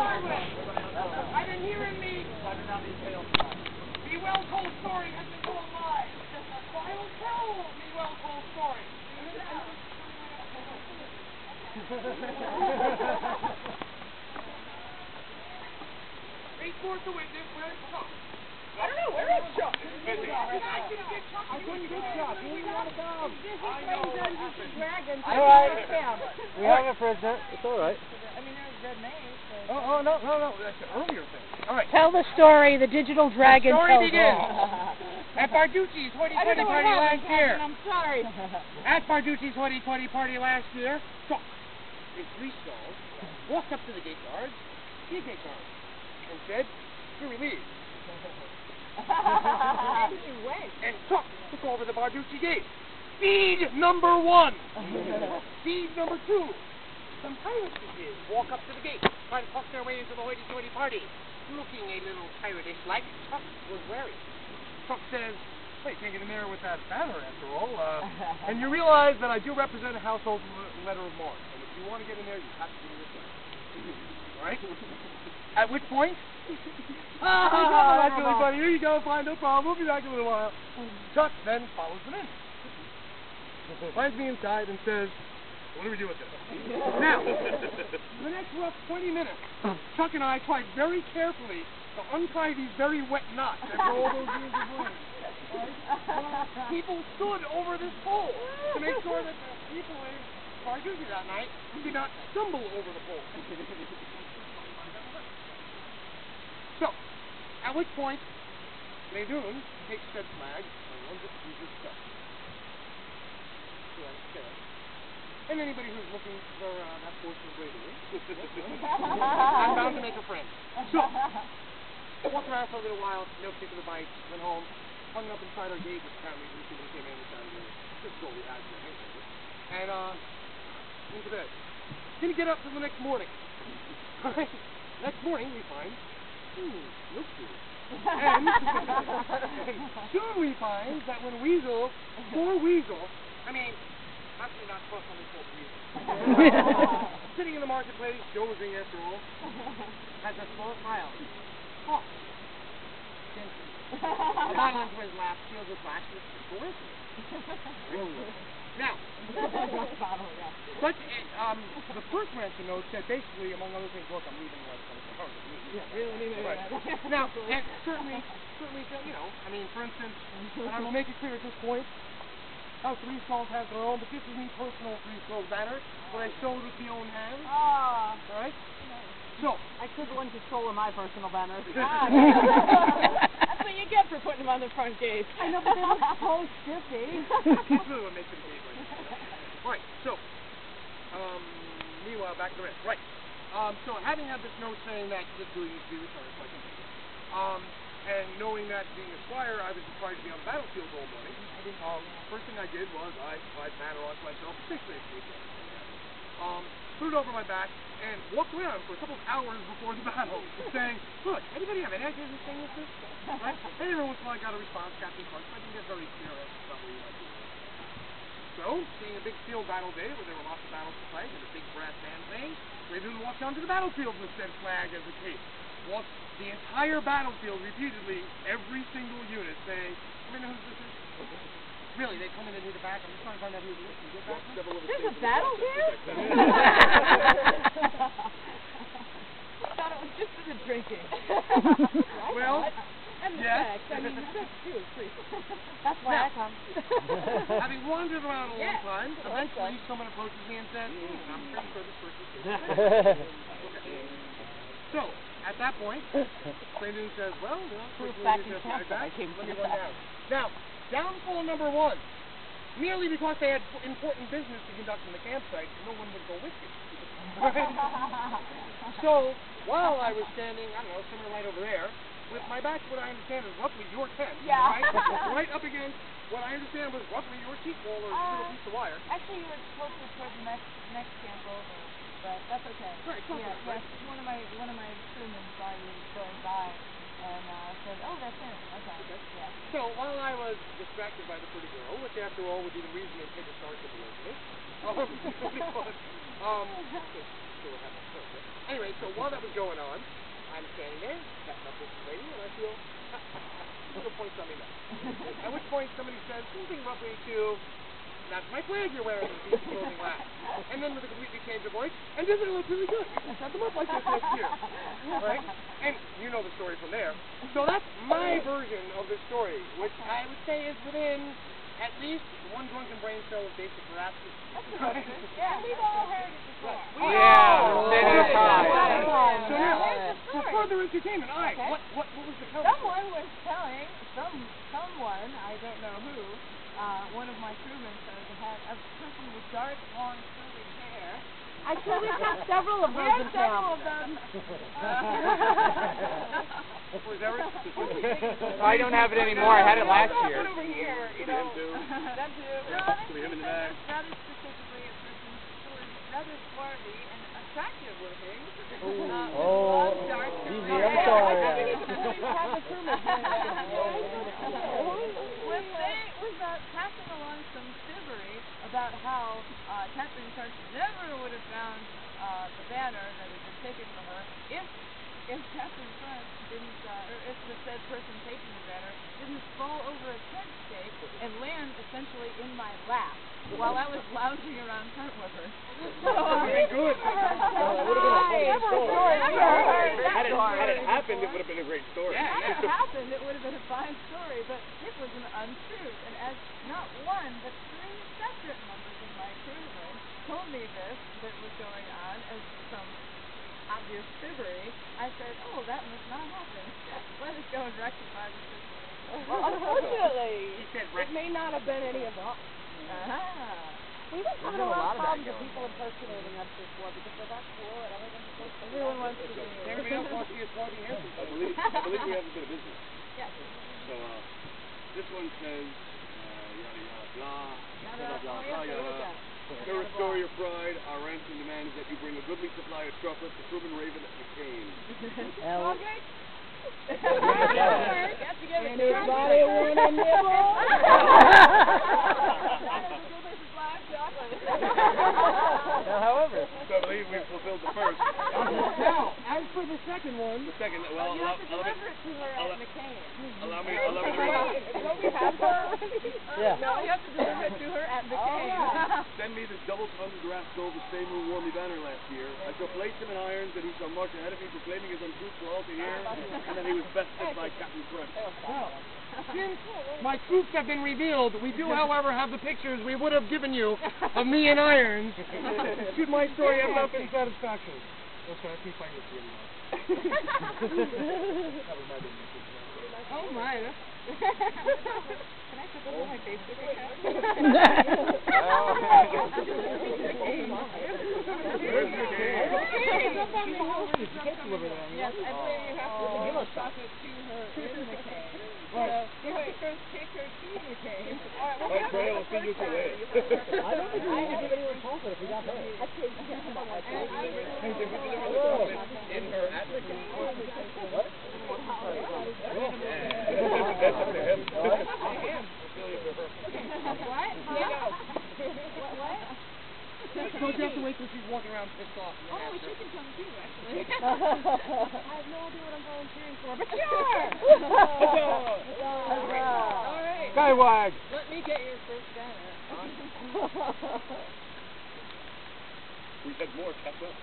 I've been hearing me well told story has been told live. So I will tell me well told story. Read forth the witness. Where's Chuck? I don't know. Where is Chuck? I didn't get Chuck. He didn't want to come. All right. We have a prisoner. It's all right. I mean, there's dead names. Oh, no. That's an earlier thing. All right. Tell the story. The digital dragon The story tells begins. all. At Barducci's hoity-toity party last year. I'm sorry. At Barducci's hoity-toity party last year, Chuck, in 3 skulls, walked up to the gate guards, and said, "Here we leave." And he went. And Chuck took over the Barducci gate. Speed number 1. Speed number 2. Some pirates did walk up to the gate, trying to puff their way into the hoity-toity party, looking a little piratish like Chuck was wearing. Chuck says, "Well, you can't get in there with that banner after all. And you realize that I do represent a household letter of marque. And if you want to get in there, you have to do this way." All right? At which point, that's really funny. Here you go, fine, no problem. We'll be back in a little while. Chuck then follows them in. Finds me inside and says, "What do we do with this?" Now, for the next rough 20 minutes, Chuck and I tried very carefully to untie these very wet knots after all those years of rain. People stood over this pole to make sure that the people in Barducci that night did not stumble over the pole. So, at which point, Maydoun takes said flag and runs it through his belt. And anybody who's looking for that portion of bravery, I'm bound to make a friend. So, walked around for a little while, no particular bite, went home, hung up inside our gate, which apparently didn't see when he came in, decided to just go we had there anyway. And went to bed. Didn't get up till the next morning. Next morning we find, no food. And soon we find that when poor Weasel, I mean, actually not trust on this whole Weasel, sitting in the marketplace, dozing after all, has a small child. Oh. Bottle into his lap, steals his glass, and it's coincidence. Now, but the first ransom note said basically, among other things, look, I'm leaving in like 24 hours. Now, and certainly, you know, I mean, for instance, and I will make it clear at this point, how 3 skulls has their own, but this is me personal 3 skulls banner, what I sewed with my own hands. Ah. All right? So, I took one to stole my personal banner. That's what you get for putting them on the front gate. I know, but they look so stiffy. That's really what makes it a gate right now. Right, so, meanwhile, back to the rest. Right. So, having had this note saying that this really needs to be returned, so I can take it. And knowing that being a squire, I was required to be on the battlefield all morning. First thing I did was I applied banner onto myself, basically a cape. Put it over my back, and walked around for a couple of hours before the battle, saying, "Look, anybody have any idea who's saying this? Right? And every once in a while I got a response, Captain Crunch, but I didn't get very clear answers about where you might be. So, being a big field battle day, where there were lots of battles to fight, and a big brass band playing, Maydoun walked onto the battlefield with said flag as a cape. Walked the entire battlefield repeatedly, every single unit, saying, "Anybody know who this is?" Really, they come in and hit the back. I'm just trying to find out who it is. Can you get back? There's a battle here? I thought it was just for the drinking. Well, and the yes. sex. I mean, the sex too is pretty cool. That's why I come. Having wandered around a long time, eventually someone approaches me and says, "I'm pretty sure this person is okay." So, at that point, Maydoun says, "Well, you know, Proof first back we'll in use their flag camp I back. came Let me to run down." Now, downfall number 1. Merely because they had important business to conduct in the campsite, no one would go with you. Right? So, while I was standing, I don't know, somewhere right over there, with my back to what I understand is roughly your tent, right? Right up against what I understand was roughly your sheet wall or little piece of wire. Actually, you were closer towards the next camp over, but that's okay. Right, Yes. One of my crewmen saw you going by and said, "Oh, that's him." Okay. Yeah. So while I was distracted by the pretty girl, which after all was even reason to take a snark in the wilderness, because still have my character. Anyway, so while that was going on, I'm standing there, chatting up with this lady, and I feel, she's gonna point something out. At which point somebody says something roughly to, "That's my flag you're wearing," with these clothing laugh. And then with a completely change of voice, "And doesn't it look really good? You can set them up like this next year." Right? And you know the story from there. So that's my version of the story, which I would say is within at least one drunken brain cell of basic veracity. Right? Yeah, and we've all heard it before. So now, for further entertainment, all right, what was the cover? Someone was telling someone, I don't know who, one of my crewmen said had a person with dark, long, curly hair. Actually, we've got several of those in town. Several of them. I don't have it anymore. I had it last year. Over here, you know. Them too. No, I think that rather specifically a person who is rather swarthy and attractive looking. Long, dark, curly hair. I'm sorry. I think we need to have the crewmen join that. Was passing along some shivery about how Captain Crunch never would have found the banner that had been taken from her if Captain Crunch didn't, or if the said person taking the banner didn't fall over a tent stake and land essentially in my lap while I was lounging around Cartwhipper. Very good. Had it happened, it would have been a great story. Had it happened, it would have been a fine story, but it was an untruth. And as not one, but 3 separate members of my crewmen told me this that was going on as some obvious shivery, I said, "Oh, that must not happen. Let us go and rectify the situation." Well, unfortunately, it may not have been any of us. We've been having a lot of problems with people impersonating us before because we're that cool and everyone's so cool. Everyone wants to be. Everybody else wants to be a swarthy handsome. I believe we have a bit of business. Yes. So, this one says, yada yada blah, blah blah blah yada. To restore your pride, our ransom demands that you bring a goodly supply of chocolate to crewman Raven at McCain. Okay. Anybody want a nibble? However, So I believe we've fulfilled the first. Now, as for the second one, The second, well, You have to deliver it to her at McCain. allow me to read. Don't we have her already? Yeah. No, you have to deliver it to her at McCain. Send me this double-tongued draft gold the same who wore me banner last year. I shall place him in irons, and he shall march ahead of me proclaiming his untruth for all to hear, and that he was bested by Captain Crunch. well, since my troops have been revealed, we do, however, have the pictures we would have given you of me in irons should my story have not been satisfactory. Oh, sorry, that's me fighting with you anymore. That was my big message. Oh my. Can I flip over my Facebook account? Yes, I believe you have to give a chocolate to her in McCain. So, take her to McCain. Thanks, Ray. I'll see you two later. I don't think we need to give anyone chocolate if we got paid. In her at McCain. What? What? Don't you have to wait till she's walking around pissed off and then Oh, ask her? she can come too, actually. I have no idea what I'm volunteering for, but sure! All right. Skywag! Let me get your first banner. We had more catch up.